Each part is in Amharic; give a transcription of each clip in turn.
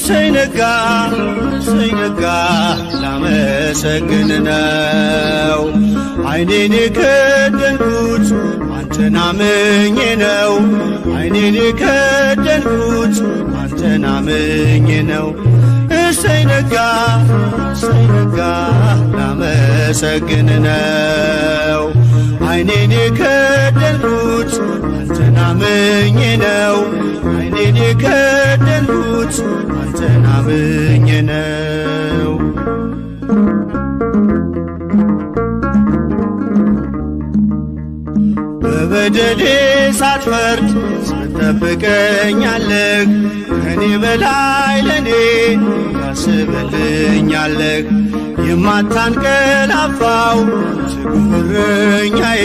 እሰይ ነጋ እሰይ ነጋ ላመሰግን ነው። ዓይኔን የከደንኩት አንተን አምኜ ነው። ዓይኔን የከደንኩት አንተን አምኜ ነው። እሰይ ነጋ ላመሰግን ነው። ዓይኔን የከደንኩት አንተን አምኜ ነው። ዓይኔን የከደንኩት አንተን አምኜ ነው። በበደሌ ሳትፈርድ ትጠብቀኛለህ። ከኔ በላይ ለኔ ታስብልኛለህ። የማታንቀላፋው ትጉህ እረኛዬ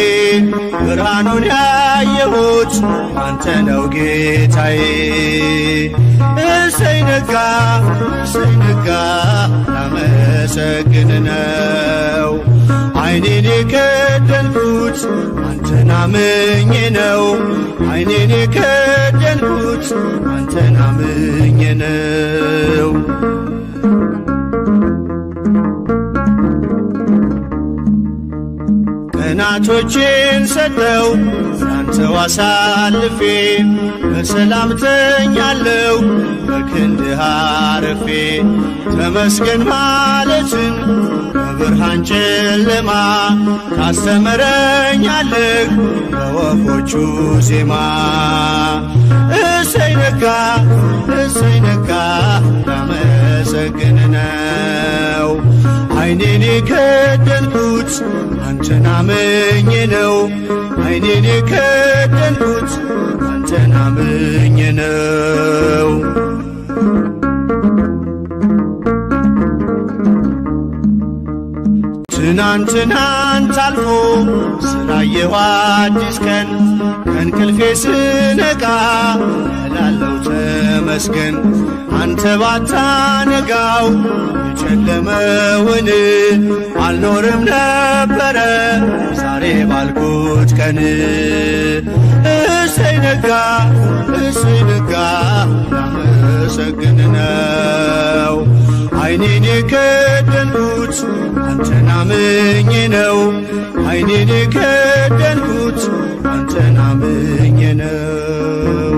ብርሃኑን ያየሁት አንተ ነው ጌታዬ። እሰይ ነጋ ላመሰግን ነው። ዓይኔን የከደንኩት አንተን አምኜ ነው። ዓይኔን የከደንኩት አንተን አምኜ ነው። ቀናቶቼን ሰጠው ላንተው አሳልፌ በሰላም ተኛለሁ በክንድህ አርፌ። ተመስገን ማለትን በብርሃን ጨለማ ታስተምረኛለህ በወፎቹ ዜማ። እሰይ ነጋ ላመሰግን ነው። ዓይኔን የከደንኩት አንተን አምኜ ነው። ዓይኔን የከደንኩት አንተን አምኜ ነው። ትናንት አልፎ ስላየሁ አዲስ ቀን ከእንቅልፌ ስነቃ እላለሁ ተመስገን። አንተ ባታነጋው የጨለመውን አልኖርም ነበረ ዛሬ ባልኩት ቀን። እሰይ ነጋ ላመሰግን ነው። ዓይኔን የከደንኩት አንተን አምኜ ነው። ዓይኔን የከደንኩት አንተን አምኜ ነው።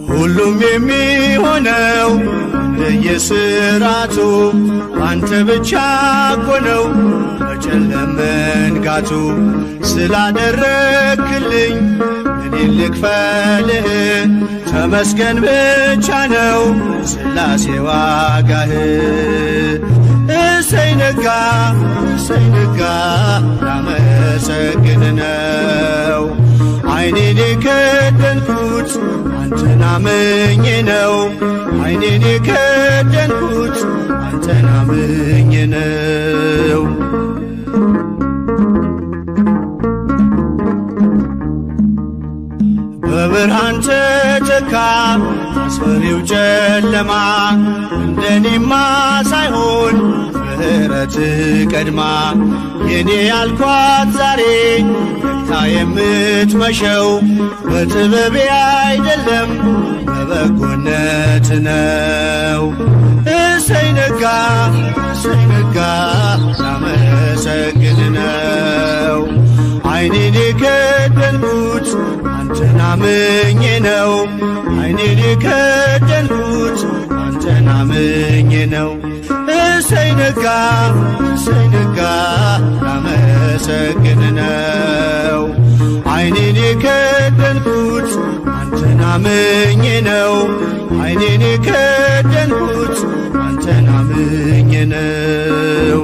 ሁሉም የሚሆነው እንደየሥራቱ አንተ ብቻ እኮ ነው በጨለማ መንጋቱ። ስላደረግክልኝ እኔን ልክፈልህ ተመስገን ብቻ ነው ሥላሴ ዋጋህ። እሰይ ነጋ ላመሰግን ነው። ዓይኔን የከደንኩት አንተን አምኜ ነው። ዓይኔን የከደንኩት አንተን አምኜ ነው። በብርሃን ተተካ አስፈሪው ጨለማ። እንደኔማ ሳይሆን ምሕረት ቀድማ የኔ ያልኳት ዛሬ ነግታ የምትመሸው በጥበቤ አይደለም በበጎነት ነው። እሰይ ነጋ ላመሰግን ነው። ዓይኔን የከደንኩት አንተን አምኜ ነው። ዓይኔን የከደንኩት አንተን አምኜ ነው። እሰይ ነጋ ላመሰግን ነው። ዓይኔን የከደንኩት አንተን አምኜ ነው። ዓይኔን የከደንኩት አንተን አምኜ ነው።